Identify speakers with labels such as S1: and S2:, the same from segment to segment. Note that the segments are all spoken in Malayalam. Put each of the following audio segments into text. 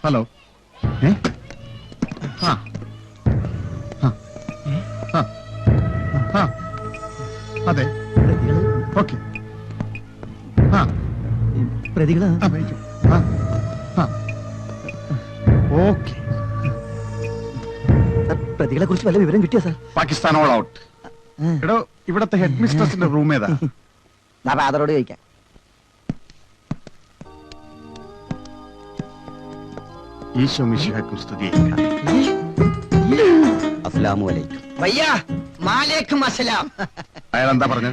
S1: ഹലോ. അതെ, ഓക്കെ.
S2: പ്രതികള്
S1: ഓക്കെ.
S2: പ്രതികളെ കുറിച്ച് വല്ല വിവരം കിട്ടിയോ സാർ?
S1: Pakistan all out. എടോ, ഇവിടത്തെ ഹെഡ് മിസ്ട്രസിന്റെ റൂം ഏതാ?
S2: ഫാദറോട് ചോദിക്കാം.
S1: ഈശോ മിശിഹായ്ക്കും സ്തുതി.
S2: അസ്സലാമു അലൈക്കും. ഭയ്യാ മാലേക്കും അസ്സലാം.
S1: അയാൾ എന്താ പറഞ്ഞു?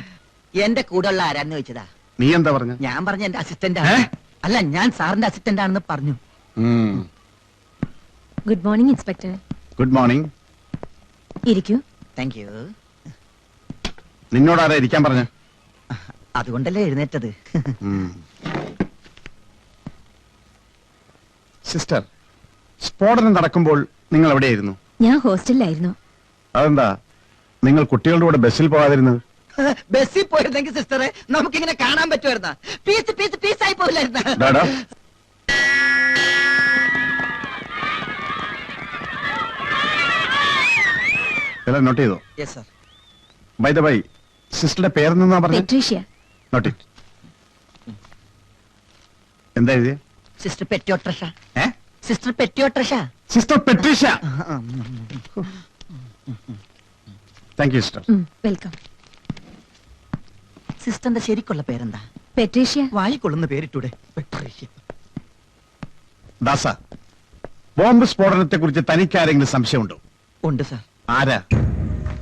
S2: എന്റെ കൂടെയുള്ള ആരാന്ന് ചോദിച്ചതാ.
S1: നീ എന്താ പറഞ്ഞു?
S2: ഞാൻ പറഞ്ഞ എന്റെ അസിസ്റ്റന്റ് ആണ്. അല്ല, ഞാൻ സാറിന്റെ അസിസ്റ്റന്റ് ആണെന്ന് പറഞ്ഞു.
S3: Good morning inspector.
S1: Good morning.
S3: ഇരിക്കൂ.
S2: Thank you.
S1: നിന്നോടാരാ ഇരിക്കാൻ പറഞ്ഞു?
S2: അതുകൊണ്ടല്ലേ എഴുന്നേറ്റത്.
S1: സിസ്റ്റർ, സ്ഫോടനം നടക്കുമ്പോൾ നിങ്ങൾ എവിടെയായിരുന്നു?
S3: ഞാൻ ഹോസ്റ്റലിലായിരുന്നു.
S1: അതെന്താ നിങ്ങൾ കുട്ടികളുടെ കൂടെ ബസ്സിൽ പോകാതിരുന്നത്?
S2: ബസ്സിൽ പോയിരുന്നെങ്കിൽ സിസ്റ്ററെ നമുക്കിങ്ങനെ കാണാൻ പറ്റുമായിരുന്ന? പീസ് പീസ് പീസായി പോയില്ലായിരുന്ന?
S1: നോട്ട് ചെയ്തോ?
S2: Yes sir.
S1: By the by, സിസ്റ്ററുടെ പേരെന്നാ പറഞ്ഞു?
S3: പെട്രീഷ്യ.
S1: Note it. എന്താ എഴുതിയ?
S2: സിസ്റ്റർ പെറ്റിയോട്രഷ. സിസ്റ്റർ പെറ്റിയോട്രഷ.
S1: Sister Patricia. Thank you sister.
S3: Welcome.
S2: സിസ്റ്ററിന്റെ ശരിക്കുള്ള പേരെന്താ?
S3: പെട്രീഷ്യ.
S2: വായിക്കൊള്ളുന്ന പേരിട്ടൂടെ? പെട്രീഷ്യ.
S1: ദാസ, ബോംബ് സ്ഫോടനത്തെ കുറിച്ച് തനിക്ക് ആരെങ്കിലും സംശയമുണ്ടോ?
S2: ഉണ്ട് സാർ.
S1: ആരാ?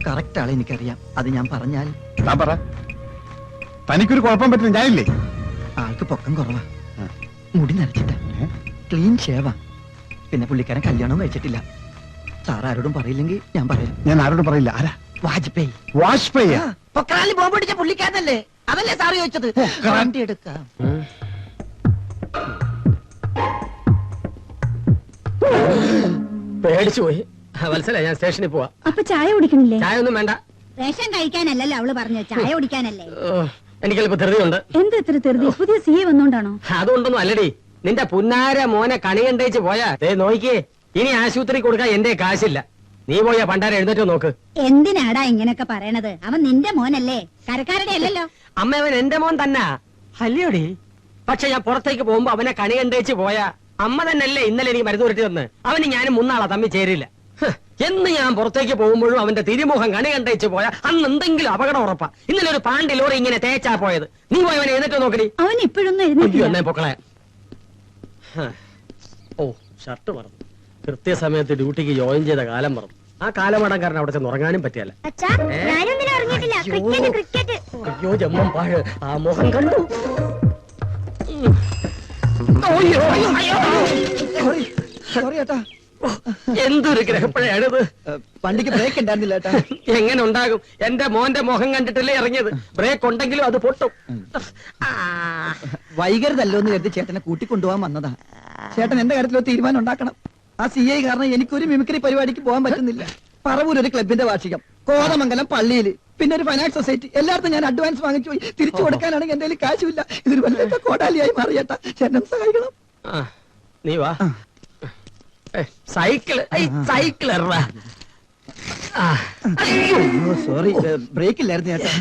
S2: കറക്റ്റ് ആളെ എനിക്കറിയാം. അത് ഞാൻ പറഞ്ഞാൽ?
S1: താൻ പറ. തനിക്കൊരു കുഴപ്പം പറ്റില്ല, ഞാനില്ലേ?
S2: ആൾക്ക് പൊക്കം കുറവാ, മുടി നരച്ചിട്ട, ക്ലീൻ ഷേവാ. പിന്നെ പുള്ളിക്കാരൻ കല്യാണവും കഴിച്ചിട്ടില്ല. സാർ ആരോടും പറയില്ലെങ്കിൽ ഞാൻ പറയാം.
S1: ഞാൻ ആരോടും പറയില്ല. ആരാ?
S2: വാജ്പേയി.
S1: വാജ്പേയി?
S2: പൊക്രാനിൽ ബോംബ് പിടിച്ച പുള്ളിക്കാരനല്ലേ? അതല്ലേ സാറ് ചോദിച്ചത്? വണ്ടി എടുക്കാം.
S4: പേടിച്ചു പോയി. വത്സല, ഞാൻ സ്റ്റേഷനിൽ പോവാ.
S3: അപ്പൊ ചായ കുടിക്കണില്ലേ?
S4: ചായ ഒന്നും വേണ്ട.
S5: റേഷൻ കഴിക്കാനല്ലല്ലോ അവള് പറഞ്ഞു, ചായ കുടിക്കാനല്ലേ.
S4: എനിക്കല്ലിപ്പോ ധൃതിയുണ്ട്.
S3: എന്ത് ഇത്ര ധൃതി? പുതിയ സിഎ വന്നോണ്ടാണോ?
S4: അതുകൊണ്ടൊന്നും അല്ലടി. നിന്റെ പുന്നാര മോനെ കണി കണ്ടേച്ച് പോയാ നോക്കിയേ, ഇനി ആശുപത്രി കൊടുക്കാൻ എന്റെ കാശില്ല. നീ പോയാ പണ്ടാര എഴുന്നേറ്റോ നോക്ക്.
S5: എന്തിനാടാ ഇങ്ങനൊക്കെ പറയണത്? അവൻ നിന്റെ മോനല്ലേ, കരക്കാരുടെ അല്ലല്ലോ.
S4: അമ്മ, അവൻ എന്റെ മോൻ തന്നെ അല്ലയോടി. പക്ഷെ ഞാൻ പുറത്തേക്ക് പോകുമ്പോ അവനെ കണി കണ്ടേച്ച് പോയാ അമ്മ തന്നെയല്ലേ ഇന്നലെ എനിക്ക് മരുന്ന് ഉരുട്ടി തന്ന്. അവന് ഞാനും മുന്നാളാ തമ്മിൽ ചേരില്ല. എന്ന് ഞാൻ പുറത്തേക്ക് പോകുമ്പോഴും അവന്റെ തിരുമുഖം കണി കണ്ടേച്ച് പോയാ അന്ന് എന്തെങ്കിലും അപകടം ഉറപ്പാ. ഇന്നലെ ഒരു പാണ്ടി ലോറി ഇങ്ങനെ തേച്ചാ പോയത്. നീ പോയി അവനെ എഴുന്നേറ്റോ നോക്കടി.
S3: അവൻ ഇപ്പോഴൊന്നും എഴുന്നേറ്റില്ല.
S4: പൊക്കളെ. ഓ, ഷർട്ട് മറന്നു. കൃത്യസമയത്ത് ഡ്യൂട്ടിക്ക് ജോയിൻ ചെയ്ത കാലം മറന്നു. ആ കാലമടം കാരണം അവിടെ ചെന്ന് ഉറങ്ങാനും പറ്റിയല്ല. അയ്യോ ജമ്മം പാഴ്, ആ മുഖം കണ്ടു.
S2: സോറി ഏട്ടാ.
S4: എന്തൊരു ഗ്രഹപ്പഴയാണിത്.
S2: വണ്ടിക്ക് ബ്രേക്ക് ഉണ്ടായിരുന്നില്ല ഏട്ടാ.
S4: എങ്ങനെ ഉണ്ടാകും? എന്റെ മോന്റെ മുഖം കണ്ടിട്ടല്ലേ ഇറങ്ങിയത്. ബ്രേക്ക് ഉണ്ടെങ്കിലും അത് പൊട്ടും.
S2: വൈകരുതല്ലോ എന്ന് കരുതി ചേട്ടനെ കൂട്ടിക്കൊണ്ടുപോകാൻ വന്നതാ. ചേട്ടൻ എന്റെ കാര്യത്തിൽ ഒരു തീരുമാനം ഉണ്ടാക്കണം. ആ CI കാരണം എനിക്കൊരു മിമിക്രി പരിപാടിക്ക് പോകാൻ പറ്റുന്നില്ല. പറവൂർ ഒരു ക്ലബിന്റെ വാർഷികം, കോതമംഗലം പള്ളിയിൽ, പിന്നെ ഒരു ഫൈനാൻസ് സൊസൈറ്റി. എല്ലായിടത്തും ഞാൻ അഡ്വാൻസ് വാങ്ങിച്ചു പോയി. തിരിച്ചു കൊടുക്കാനാണെങ്കിൽ എന്റെ കയ്യിൽ കാശുമില്ല. ഇതൊരു വലിയ കോടാലിയായി മാറിയേട്ടാ. ചേട്ടൻ സഹായിക്കണം.
S4: നീ വാ. സൈക്കിള് സൈക്കിൾ
S2: സോറി, ബ്രേക്ക് ഇല്ലായിരുന്നു ചേട്ടാ.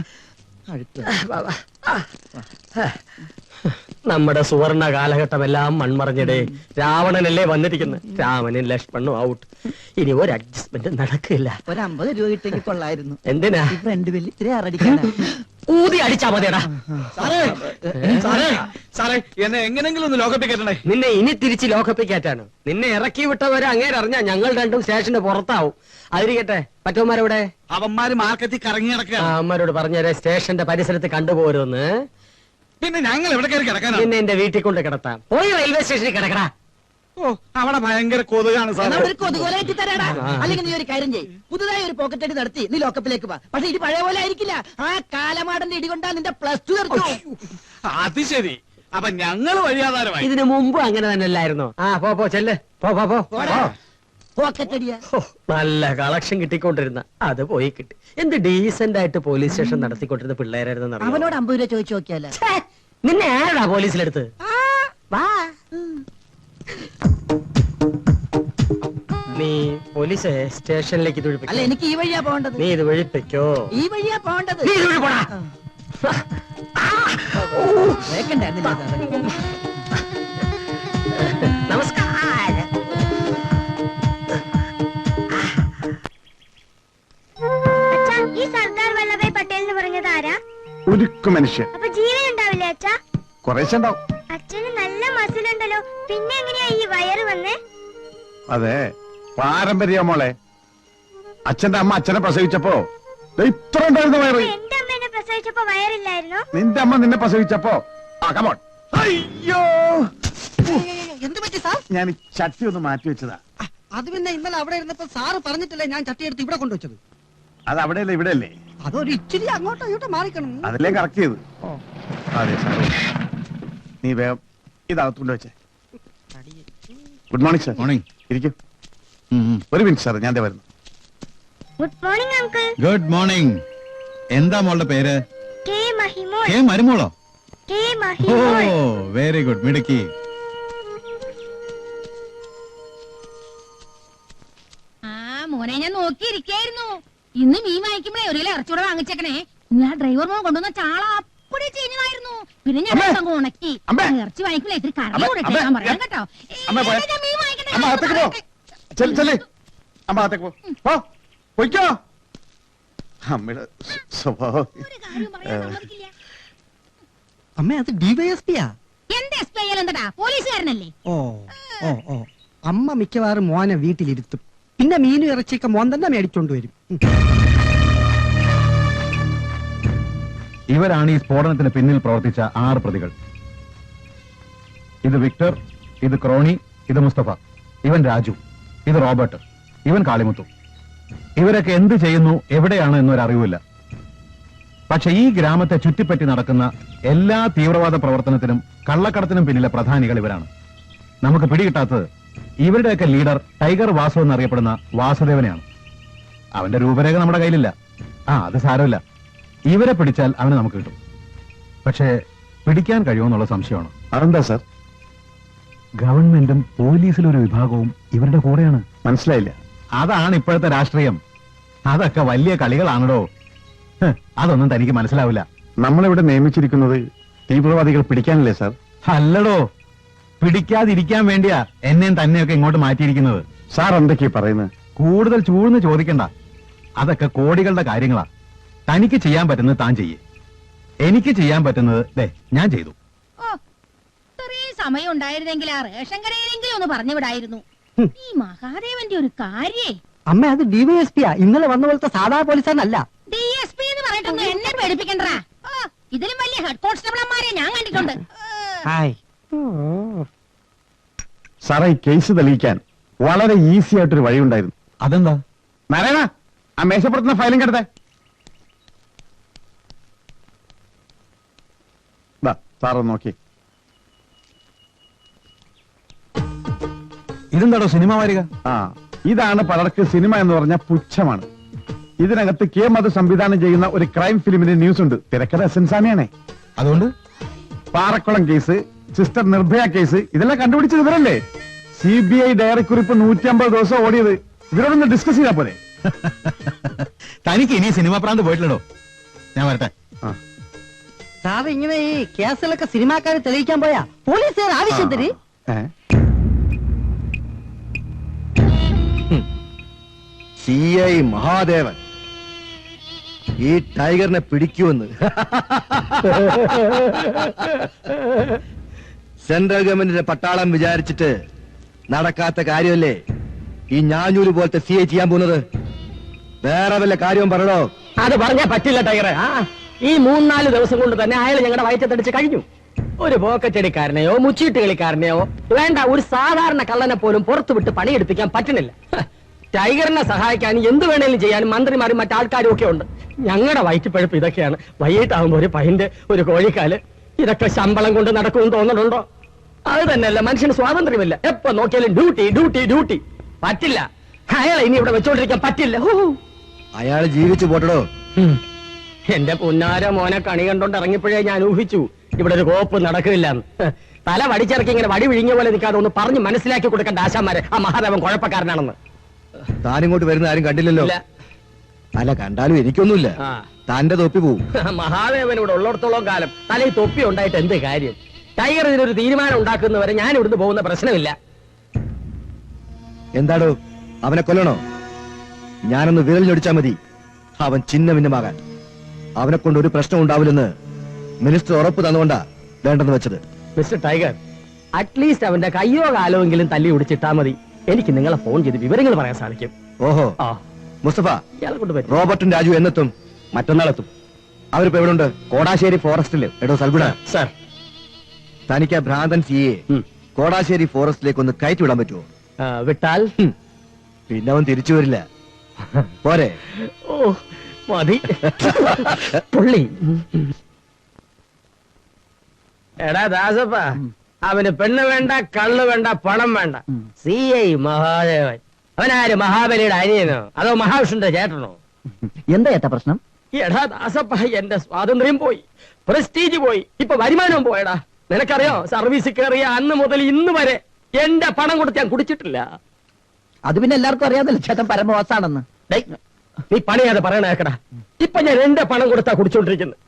S4: നമ്മുടെ സുവർണ കാലഘട്ടമെല്ലാം മൺമറഞ്ഞടേ. രാവണനല്ലേ വന്നിരിക്കുന്നത്. രാമനും ലക്ഷ്മണനും ഔട്ട്. ഇനി ഒരു അഡ്ജസ്റ്റ്മെന്റ് നടക്കില്ല.
S2: ഒരു 50 രൂപ കിട്ടെങ്കിൽ കൊള്ളായിരുന്നു.
S4: എന്തിനാ?
S2: ഫ്രണ്ട് ബില്ല് ഇത്തിരി അറടിക്കാനാ.
S4: ഊതി അടിച്ചാ മതിയടാ.
S6: എന്നെ എങ്ങനെങ്കിലും ഒന്ന് ലോക്കപ്പിൽ കയറ്റണേ.
S4: നിന്നെ ഇനി തിരിച്ച് ലോക്കപ്പിൽ കയറ്റാണ്. നിന്നെ ഇറക്കി വിട്ടവരെ അങ്ങേരറിഞ്ഞാ ഞങ്ങൾ രണ്ടും സ്റ്റേഷന് പുറത്താവും. അതിരിക്കട്ടെ, മറ്റവന്മാരെവിടെ?
S6: അവന്മാര് മാർക്കറ്റിൽ കറങ്ങി നടക്കുക.
S4: അമ്മരോട് പറഞ്ഞേരെ സ്റ്റേഷന്റെ പരിസരത്ത് കണ്ടുപോരുന്ന്.
S6: പിന്നെ ഞങ്ങൾ എവിടെ കയറി കിടക്കാനാ?
S4: നിന്നെ എന്റെ വീട്ടിൽ കൊണ്ട് കിടത്താം. പോയി റെയിൽവേ സ്റ്റേഷനിൽ കിടക്കടാ.
S6: ഓ, അവിടെ ഭയങ്കര കൊതുകാണ് സാർ.
S2: കൊതുകോലായിട്ട് തരാടാ. അല്ലെങ്കിൽ നീ ഒരു കാര്യം ചെയ്യ്, പുതുതായി ഒരു പോക്കറ്റ് അടി നടത്തി നീ ലോക്കപ്പിലേക്ക് വാ. പക്ഷെ ഇത് പഴയ പോലെ ആയിരിക്കില്ല. ആ കാലമാടന്റെ ഇടികൊണ്ടാ നിന്റെ +2 തീർച്ചു.
S6: അത് ശരി. അപ്പൊ ഞങ്ങള് വഴിയാധാരമായി.
S4: ഇതിനു മുമ്പ് അങ്ങനെ തന്നെ അല്ലായിരുന്നോ? പോ ചെല്ല്.
S2: പോക്കറ്റ് അടിയാ.
S4: നല്ല കളക്ഷൻ കിട്ടിക്കൊണ്ടിരുന്ന അത് പോയി കിട്ടി. എന്ത് ഡീസന്റ് ആയിട്ട് പോലീസ് സ്റ്റേഷൻ നടത്തിക്കൊണ്ടിരുന്ന പിള്ളേരായിരുന്നു.
S2: അവനോട് 50 രൂപ ചോദിച്ചു നോക്കിയാലോ?
S4: നിന്നെ ആരാടാ പോലീസിലെടുത്ത്?
S2: വാ.
S4: നീ പോലീസ് സ്റ്റേഷനിലേക്ക് ഇത്
S2: അല്ല
S4: ഒഴിപ്പിക്കോ.
S2: എനിക്ക് ഈ വഴിയാ പോകേണ്ടത്.
S4: നീ ഇത് ഒഴിപ്പിക്കോ.
S2: ഈ വഴിയാ പോകേണ്ടത്.
S4: നീ ഇത് ഒഴി പോടാ.
S2: വേക്കണ്ടായിരുന്നില്ല സാറേ.
S4: നമസ്കാരം.
S7: ഈ സർദാർ വല്ലഭായ് പട്ടേൽ എന്ന് പറഞ്ഞത് ആരാ?
S1: ഉരുക്കു മനുഷ്യൻ.
S7: അപ്പൊ ജീവൻ ഉണ്ടാവില്ലേ അച്ഛാ?
S1: കുറേശ്ശെ ഉണ്ടാവും.
S7: അച്ഛന് നല്ല മസിലുണ്ടല്ലോ, പിന്നെ എങ്ങനെയാ ഈ വയറ് വന്നേ?
S1: അതെ, പാരമ്പര്യ മോളെ. അച്ഛന്റെ അമ്മ അച്ഛനെ പ്രസവിച്ചപ്പോ ദേ ഇത്ര ഉണ്ടായിരുന്ന വയറ്.
S7: എന്റെ അമ്മ എന്നെ പ്രസവിച്ചപ്പോ വയറില്ലായിരുന്നോ?
S1: നിന്റെ അമ്മ നിന്നെ പ്രസവിച്ചപ്പോ കമോൺ. അയ്യോ,
S2: എന്ത് പറ്റി സാർ?
S1: ഞാൻ ഈ ചട്ടി ഒന്ന് മാറ്റി വെച്ചതാ.
S2: അത് പിന്നെ ഇന്നലെ അവിടെ ഇരുന്നപ്പോ സാറ് പറഞ്ഞിട്ടല്ലേ ഞാൻ ചട്ടിയെടുത്ത് ഇവിടെ കൊണ്ടുവച്ചത്.
S1: അത് അവിടെയല്ലേ ഇവിടെ അല്ലേ?
S2: അതൊരു ഇച്ചിരി അങ്ങോട്ടോ ഇങ്ങോട്ടോ മാറിക്കണം.
S1: അതിലേ കറക്റ്റ് ചെയ്ത്. അതെ സാർ, നീ വേഗം ഇതകത്ത് കൊണ്ടുവച്ചേ. Good morning sir.
S6: മോർണിംഗ്.
S1: ഇരിക്കും. ഒരു മിനിറ്റ് സാർ, ഞാൻ ദേ വരുന്നു.
S7: Good morning uncle.
S6: Good morning. എന്താ മോളുടെ പേര്?
S7: കെ മഹിമോൾ.
S6: കെ മരുമോളോ?
S7: കെ
S6: ഓ
S7: മഹിമോൾ.
S6: വെരി ഗുഡ്, മിടുക്കി.
S5: മോനെ ഞാൻ നോക്കിയിരിക്കായിരുന്നു. ഇന്ന് മീൻ വാങ്ങിക്കുമ്പോഴേ ഒരു കിലോ ഇറച്ചൂടെ വാങ്ങിച്ചേക്കണേ. ഞാൻ ഡ്രൈവർ മോൻ കൊണ്ടുവന്ന ചാള അപ്പടി ചെയ്യുന്നതായിരുന്നു. പിന്നെ ഞാൻ അങ്ങ് ഉണക്കി. ഇറച്ചി വാങ്ങിക്കുമ്പോഴേ ഇത്തിരി കറി കൂടെ ഇട്ടേക്കാൻ പറയാം കേട്ടോ.
S1: അമ്മ പോയെ.
S5: ഞാൻ മീൻ വാങ്ങിക്കണേ.
S1: അമ്മ അകത്തേക്ക് പോ. ചെല്ലേ അമ്മ അകത്തേക്ക് പോ. പൊയ്ക്കോ. അമ്മയുടെ സ്വഭാവം.
S5: ഒരു കാര്യം പറയാൻ സമ്മതിക്കില്ല.
S2: അമ്മ അത് ഡിവൈഎസ്പിയാ.
S5: എന്ത് എസ് ഐ എന്താ പോലീസുകാരനല്ലേ?
S2: ഓ ഓ ഓ. അമ്മ മിക്കവാറും മോനെ വീട്ടിലിരുത്തും. പിന്നെ മീനും ഇറച്ചിയൊക്കെ മോൻ തന്നെ മേടിച്ചോണ്ട് വരും.
S8: ഇവരാണ് ഈ സ്ഫോടനത്തിന് പിന്നിൽ പ്രവർത്തിച്ച 6 പ്രതികൾ. ഇത് വിക്ടർ, ഇത് ക്രോണി, ഇത് മുസ്തഫ, ഇവൻ രാജു, ഇത് റോബർട്ട്, ഇവൻ കാളിമുത്തു. ഇവരൊക്കെ എന്ത് ചെയ്യുന്നു, എവിടെയാണ് എന്നൊരറിവില്ല. പക്ഷെ ഈ ഗ്രാമത്തെ ചുറ്റിപ്പറ്റി നടക്കുന്ന എല്ലാ തീവ്രവാദ പ്രവർത്തനത്തിനും കള്ളക്കടത്തിനും പിന്നിലെ പ്രധാനികൾ ഇവരാണ്. നമുക്ക് പിടികിട്ടാത്തത് ഇവരുടെയൊക്കെ ലീഡർ ടൈഗർ വാസു എന്നറിയപ്പെടുന്ന വാസുദേവനെയാണ്. അവന്റെ രൂപരേഖ നമ്മുടെ കയ്യിലില്ല. അത് സാരമില്ല. ഇവരെ പിടിച്ചാൽ അവനെ നമുക്ക് കിട്ടും. പക്ഷേ പിടിക്കാൻ കഴിയുമെന്നുള്ള സംശയമാണ്.
S1: അതെന്താ സാർ?
S8: ഗവൺമെന്റും പോലീസിലൊരു വിഭാഗവും ഇവരുടെ കൂടെയാണ്.
S1: മനസ്സിലായില്ല.
S8: അതാണ് ഇപ്പോഴത്തെ രാഷ്ട്രീയം. അതൊക്കെ വലിയ കളികളാണല്ലോ. അതൊന്നും തനിക്ക് മനസ്സിലാവില്ല.
S1: നമ്മളിവിടെ നിയമിച്ചിരിക്കുന്നത് തീവ്രവാദികൾ പിടിക്കാനല്ലേ സാർ?
S8: അല്ലടോ, പിടിക്കാതിരിക്കാൻ വേണ്ടിയാ എന്നെയും തന്നെയൊക്കെ ഇങ്ങോട്ട് മാറ്റിയിരിക്കുന്നത്.
S1: സാർ എന്തൊക്കെയാ പറയുന്നത്?
S8: കൂടുതൽ ചൂഴ്ന്ന് ചോദിക്കണ്ട. അതൊക്കെ കോടികളുടെ കാര്യങ്ങളാ. തനിക്ക് ചെയ്യാൻ പറ്റുന്നത് താൻ ചെയ്യേ. എനിക്ക് ചെയ്യാൻ പറ്റുന്നത് ഞാൻ ചെയ്തു.
S5: ഓ, ഇത്രയും സമയം ഉണ്ടായിരുന്നെങ്കിൽ ആ റേഷൻ കടയിലെങ്കിലും ഒന്ന് പറഞ്ഞു വിടായിരുന്നു. ഈ മഹാദേവന്റെ ഒരു കാര്യേ.
S2: അമ്മ അത് ഡിവൈഎസ്പിയാ. ഇന്നലെ വന്ന പോലത്തെ സാധാ പോലീസാണല്ല.
S5: DSP എന്ന് പറഞ്ഞിട്ടൊന്നും എന്നെ പേടിപ്പിക്കണ്ടാ. ഇതിലും വലിയ ഹെഡ് കോൺസ്റ്റബിളന്മാരെ ഞാൻ കണ്ടിട്ടുണ്ട്.
S1: സാറേ, ഈ കേസ് തെളിയിക്കാൻ വളരെ ഈസി ആയിട്ടൊരു വഴി ഉണ്ടായിരുന്നു.
S8: അതെന്താ?
S1: നാരായണ, ആ മേശപ്പുറത്തുന്ന ഫയലും കിടത്തെ. സാറ് നോക്കി.
S8: ഇതെന്താടോ സിനിമ വാരിക?
S1: ഇതാണ് പലർക്ക് സിനിമ എന്ന് പറഞ്ഞ പുച്ഛമാണ്. ഇതിനകത്ത് കെ മധു സംവിധാനം ചെയ്യുന്ന ഒരു ക്രൈം ഫിലിമിന്റെ ന്യൂസ് ഉണ്ട്. തിരക്കഥ എസ്എൻസാമിയാണേ.
S8: അതുകൊണ്ട്
S1: Parakkulam case, sister Nirbhaya case, ഇതെല്ലാം കണ്ടുപിടിച്ചത് ഇവരല്ലേ? CBI ഡയറി കുറിപ്പ് 150 ദിവസം ഓടിയത്. ഇവരോടൊന്ന് ഡിസ്കസ് ചെയ്താ പോലെ.
S8: തനിക്ക് ഇനി സിനിമ പ്രാന്ത് പോയിട്ടില്ലടോ. ഞാൻ വരട്ടെ.
S2: സാറ് ഇങ്ങനെ ഈ കേസുകളൊക്കെ സിനിമാക്കാരെ തെളിയിക്കാൻ പോയാ പോലീസുകാർ ആവശ്യത്തിന്.
S9: CI മഹാദേവൻ ഈ ടൈഗറിനെ പിടിക്കുമെന്ന് സെൻട്രൽ ഗവൺമെന്റിന്റെ പട്ടാളം വിചാരിച്ചിട്ട് നടക്കാത്ത കാര്യമല്ലേ ഈ ഞാഞ്ഞൂര് പോലത്തെ CI ചെയ്യാൻ പോകുന്നത്. വേറെ വല്ല കാര്യവും പറയണോ?
S4: അത് പറഞ്ഞാ പറ്റില്ല ടൈഗറെ. ഈ 3-4 ദിവസം കൊണ്ട് തന്നെ അയാൾ ഞങ്ങളുടെ വയറ്റത്തടിച്ച് കഴിഞ്ഞു. ഒരു പോക്കറ്റടിക്കാരനെയോ മുച്ചീട്ട് കളിക്കാരനെയോ വേണ്ട, ഒരു സാധാരണ കള്ളനെ പോലും പുറത്തു വിട്ട് പണിയെടുപ്പിക്കാൻ പറ്റുന്നില്ല. ടൈഗറിനെ സഹായിക്കാൻ എന്ത് വേണേലും ചെയ്യാനും മന്ത്രിമാരും മറ്റാൾക്കാരും ഒക്കെ ഉണ്ട്. ഞങ്ങളുടെ വയറ്റിപ്പഴപ്പ് ഇതൊക്കെയാണ്. വൈകിട്ടാവുമ്പോ ഒരു പൈന്റ്, ഒരു കോഴിക്കാല്, ഇതൊക്കെ ശമ്പളം കൊണ്ട് നടക്കുമെന്ന് തോന്നുന്നുണ്ടോ? അത് തന്നെയല്ല, മനുഷ്യന് സ്വാതന്ത്ര്യമില്ല. എപ്പോ നോക്കിയാലും ഡ്യൂട്ടി ഡ്യൂട്ടി ഡ്യൂട്ടി. പറ്റില്ല. അയാളെ ഇനി ഇവിടെ വെച്ചോണ്ടിരിക്കാൻ പറ്റില്ല.
S9: അയാൾ ജീവിച്ചു പോട്ടടോ.
S4: എന്റെ പുന്നാര മോനെ കണി കണ്ടോണ്ട് ഇറങ്ങിയപ്പോഴേ ഞാൻ ഊഹിച്ചു ഇവിടെ ഒരു കോപ്പ് നടക്കില്ല. തല വടിച്ചിറക്കി ഇങ്ങനെ വടി വിഴിഞ്ഞ പോലെ നിൽക്കാതെ ഒന്ന് പറഞ്ഞ് മനസ്സിലാക്കി കൊടുക്കേണ്ട ആശാന്മാരെ ആ മഹാദേവൻ കുഴപ്പക്കാരനാണെന്ന്.
S9: താനിങ്ങോട്ട് വരുന്ന ആരും കണ്ടില്ലല്ലോ.
S4: ഇല്ല.
S9: അല്ല, കണ്ടാലും എനിക്കൊന്നുമില്ല.
S4: ആ.
S9: താന്റെ തൊപ്പി പോവും.
S4: മഹാദേവൻ ഇവിടെ ഉള്ളിടത്തോളം കാലം തലയിൽ തൊപ്പി ഉണ്ടായിട്ട് എന്ത് കാര്യം? ടൈഗർ ഇതിനൊരു തീരുമാനം ഉണ്ടാക്കുന്നവരെ ഞാൻ ഇവിടുന്ന് പോകുന്ന പ്രശ്നമില്ല.
S9: എന്താടോ, അവനെ കൊല്ലണോ? ഞാനൊന്ന് വിരൽ ഞൊടിച്ചാ മതി അവൻ ചിന്ന ഭിന്നമാകാൻ. അവനെ കൊണ്ട് ഒരു പ്രശ്നം ഉണ്ടാവില്ലെന്ന് മിനിസ്റ്റർ ഉറപ്പ് തന്നുകൊണ്ടാ വേണ്ടെന്ന് വെച്ചത്.
S4: മിസ്റ്റർ ടൈഗർ, അറ്റ്ലീസ്റ്റ് അവന്റെ കയ്യോ കാലോയെങ്കിലും തല്ലി ഒടിച്ചിട്ടാ മതി. എനിക്ക് നിങ്ങളെ ഫോൺ ചെയ്ത് വിവരങ്ങൾ പറയാൻ സാധിക്കും.
S9: ഓഹോ,
S4: ആ,
S9: മുസ്തഫ,
S4: ഇയാളെ കൊണ്ട് പറ്റും.
S9: റോബർട്ടും രാജു എന്നെത്തും? മറ്റന്നാളെത്തും. അവരിപ്പോ എവിടെ ഉണ്ട്? കോടാശ്ശേരി ഫോറസ്റ്റില്. എടോ സൽഗുണ,
S4: സാർ,
S9: തനിക്ക് ആ ഭ്രാന്തൻ സിയെ കോടാശ്ശേരി ഫോറസ്റ്റിലേക്ക് ഒന്ന് കയറ്റി വിടാൻ പറ്റുമോ?
S4: വിട്ടാൽ
S9: പിന്നെ അവൻ തിരിച്ചു വരില്ല. പോരെ?
S4: ഓ മതി. പുള്ളി എടാ ദാസപ്പ, അവന് പെണ്ണ് വേണ്ട, കള്ള് വേണ്ട, പണം വേണ്ട. CI മഹാദേവൻ. അവനാര്, മഹാബലിയുടെ അനിയനോ അതോ മഹാവിഷ്ണുന്റെ ചേട്ടനോ?
S2: എന്താ ഏട്ടാ പ്രശ്നം?
S4: എടാ ദാസപ്പ, എന്റെ സ്വാതന്ത്ര്യം പോയി, പ്രസ്റ്റീജ് പോയി, ഇപ്പൊ വരുമാനവും പോയടാ. നിനക്കറിയോ, സർവീസിൽ കയറിയ അന്ന് മുതൽ ഇന്ന് വരെ എന്റെ പണം കൊടുത്ത് ഞാൻ കുടിച്ചിട്ടില്ല.
S2: അത് പിന്നെ എല്ലാവർക്കും അറിയാമല്ലോ ചേട്ടൻ പരമവാസാണെന്ന്.
S4: നീ പണിയാതെ പറയണേക്കടാ. ഇപ്പൊ ഞാൻ എന്റെ പണം കൊടുത്താ കുടിച്ചോണ്ടിരിക്കുന്നത്.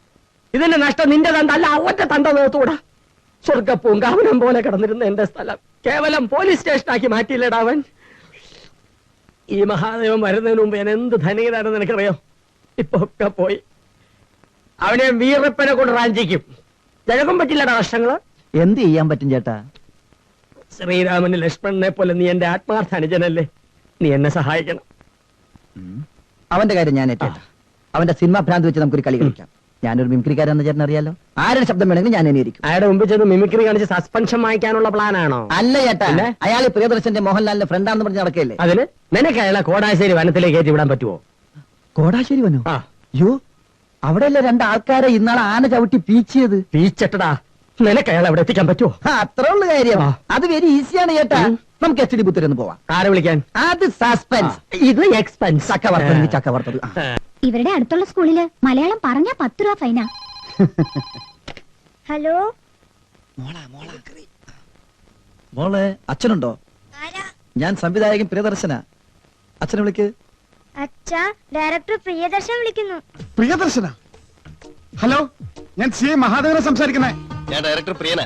S4: ഇതിന്റെ നഷ്ടം നിന്റെ തണ്ട അല്ല, ഒറ്റ തണ്ട നേർത്തൂടാ. സ്വർഗപ്പൂങ്കാവനം പോലെ കിടന്നിരുന്ന എന്റെ സ്ഥലം കേവലം പോലീസ് സ്റ്റേഷനാക്കി മാറ്റിയില്ലടാ അവൻ. ഈ മഹാദേവൻ വരുന്നതിന് മുമ്പ് ഞാൻ എന്ത് ധനികനാണെന്ന് എനിക്കറിയോ? ഇപ്പൊ ഒക്കെ പോയി. അവനെ വീറപ്പനെ കൊണ്ട് റാഞ്ചിക്കും. ജനകം പറ്റില്ലടാ നഷ്ടങ്ങള്.
S2: എന്ത് ചെയ്യാൻ പറ്റും ചേട്ടാ?
S4: ശ്രീരാമന് ലക്ഷ്മണനെ പോലെ നീ എന്റെ ആത്മാർത്ഥ അനുജനല്ലേ, നീ എന്നെ സഹായിക്കണം.
S2: അവന്റെ കാര്യം ഞാൻ ഏറ്റേട്ടാ. അവന്റെ സിനിമ ഭ്രാന്ത് വെച്ച് നമുക്കൊരു കളി കളിക്കാം. ഞാനൊരു മിമിക്രിക്കാരെന്ന് ചേട്ടൻ അറിയാലോ. ആരുടെ ശബ്ദം വേണമെങ്കിലും ഞാൻ എന്നെയിരിക്കും.
S4: അയാളുടെ മുമ്പ് ചെന്ന് മിമിക്രി കാണിച്ച് സസ്പെൻഷൻ വാങ്ങിക്കാനുള്ള പ്ലാനാണോ?
S2: അല്ല ചേട്ടാ, അയാൾ പ്രിയദർശന്റെ മോഹൻലാലിന്റെ ഫ്രണ്ടാണെന്ന് പറഞ്ഞ് നടക്കല്ലേ.
S4: അതിന് നിനക്ക് അയാളെ കോടാശ്ശേരി വനത്തിലേക്ക് കയറ്റി വിടാൻ പറ്റുമോ?
S2: കോടാശ്ശേരി വനോ?
S4: ആ,
S2: യോ, അവിടെയല്ലേ രണ്ടാൾക്കാരെ ഇന്നാളെ ആന ചവിട്ടി പീച്ചിയത്.
S4: പീച്ചട്ടടാ. നിനക്ക് അയാളെ അവിടെ എത്തിക്കാൻ പറ്റുമോ?
S2: അത്രേ ഉള്ള കാര്യം. അത് വെരി ഈസിയാണ് ചേട്ടാ. നമുക്ക് HD ബുത്തരൊന്ന് പോവാം.
S4: ആരെ വിളിക്കാൻ?
S2: അത് സസ്പെൻസ്,
S4: ഇത് എക്സ്പെൻസ്.
S2: ചക്കവർത്തത്.
S3: ഇവരുടെ അടുത്തുള്ള സ്കൂളില് മലയാളം പറഞ്ഞാ 10 രൂപ ഫൈനാ.
S7: ഹലോ,
S2: മോളെ, അച്ഛനുണ്ടോ? ഞാൻ സംവിധായകൻ പ്രിയദർശന. അച്ഛനെ വിളിക്ക്.
S7: അച്ഛാ, ഡയറക്ടർ പ്രിയദർശൻ വിളിക്കുന്നു.
S1: പ്രിയദർശന? ഹലോ, ഞാൻ CI മഹാദേവനെ സംസാരിക്കുന്നേ.
S9: ഞാൻ ഡയറക്ടർ പ്രിയന.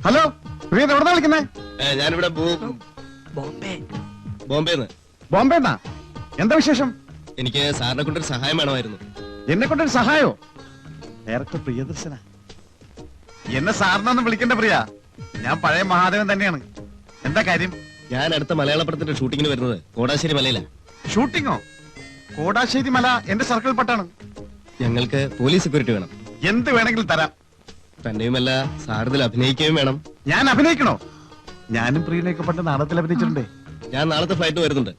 S1: ഹലോ, പ്രിയ എവിടെന്നാ വിളിക്കുന്നേ?
S9: ഞാനിവിടെ ബോംബെന്ന്.
S1: ബോംബെന്നാ? എന്താ വിശേഷം?
S9: എനിക്ക് സാറിനെ കൊണ്ടൊരു സഹായം വേണമായിരുന്നു.
S1: എന്നെ കൊണ്ടൊരു സഹായോ? ഡയറക്ടർ പ്രിയദർശന? എന്നെ സാറിനൊന്നും വിളിക്കണ്ട പ്രിയ, ഞാൻ പഴയ മഹാദേവൻ തന്നെയാണ്. എന്താ കാര്യം?
S9: ഞാൻ അടുത്ത മലയാള പടത്തിന്റെ ഷൂട്ടിങ്ങിന് വരുന്നത് കോടാശ്ശേരി മലയിലാണ്.
S1: ഷൂട്ടിങ്ങോ? കോടാശ്ശേരി മല എന്റെ സർക്കിൾ പട്ടാണ്.
S9: ഞങ്ങൾക്ക് പോലീസ് സെക്യൂരിറ്റി വേണം.
S1: എന്ത് വേണമെങ്കിലും തരാം.
S9: തന്നെയുമല്ല, സാറിതിൽ അഭിനയിക്കുകയും വേണം.
S1: ഞാൻ അഭിനയിക്കണോ? ഞാനും പ്രിയനൊക്കെ പണ്ട് നാടകത്തിൽ അഭിനയിച്ചിട്ടുണ്ട്.
S9: ഞാൻ നാളത്തെ ഫ്ലൈറ്റ് വരുന്നുണ്ട്.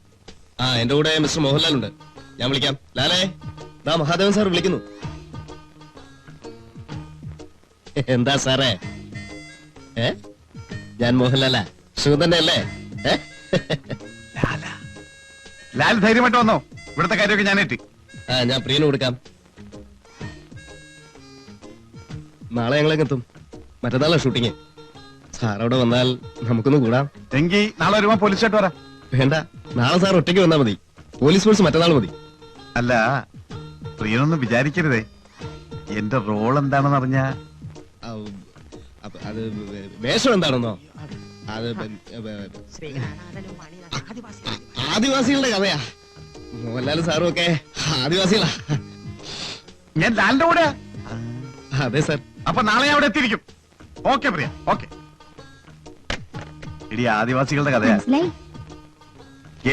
S9: ആ, എന്റെ കൂടെ മിസ്റ്റർ മോഹൻലാൽ ഉണ്ട്. ഞാൻ വിളിക്കാം. ലാലേ, ദാ മഹാദേവൻ സാർ വിളിക്കുന്നു. എന്താ സാറേ? ഞാൻ മോഹൻലാലാ. സുഖം തന്നെ അല്ലേ?
S1: ലാൽ ധൈര്യമായിട്ട് വന്നോ? ഇവിടുത്തെ കാര്യമൊക്കെ ഞാൻ ഏറ്റി.
S9: ഞാൻ പ്രിയന് കൊടുക്കാം. നാളെ ഞങ്ങളെത്തും. മറ്റന്നാളാ ഷൂട്ടിങ്. സാർ അവിടെ വന്നാൽ നമുക്കൊന്ന് കൂടാം.
S1: എങ്കിൽ നാളെ വരുമ്പോ പോലീസായിട്ട് വരാം.
S9: വേണ്ട, നാളെ സാർ ഒറ്റയ്ക്ക് വന്നാൽ മതി. പോലീസ് ഫോഴ്സ് മറ്റന്നാൾ മതി.
S1: അല്ല, പ്രിയനൊന്നും വിചാരിക്കരുതേ. എന്റെ റോൾ എന്താണെന്ന് അറിഞ്ഞാ
S9: അത് വേഷം എന്താണെന്നോ? അത് ആദിവാസികളുടെ കഥയാ. മോഹൻലാലും സാറും ഒക്കെ ആദിവാസികളാ.
S1: ഞാൻ ലാലിന്റെ കൂടെയാ.
S9: അതെ സാർ.
S1: അപ്പൊ നാളെ ഞാൻ അവിടെ എത്തിയിരിക്കും. ഓക്കെ പ്രിയ, ഓക്കെ. ഇടി ആദിവാസികളുടെ കഥയാ.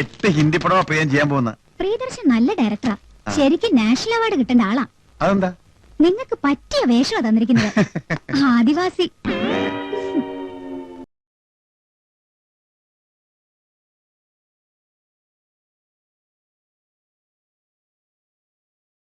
S1: 8 ഹിന്ദി പടമാ പ്രിയം ചെയ്യാൻ പോകുന്ന.
S3: പ്രിയദർശൻ നല്ല ഡയറക്ടറാ. ശരിക്കും നാഷണൽ അവാർഡ് കിട്ടേണ്ട ആളാ.
S1: അതെന്താ?
S3: നിങ്ങൾക്ക് പറ്റിയ വേഷമാ തന്നിരിക്കുന്നത്. ആദിവാസി.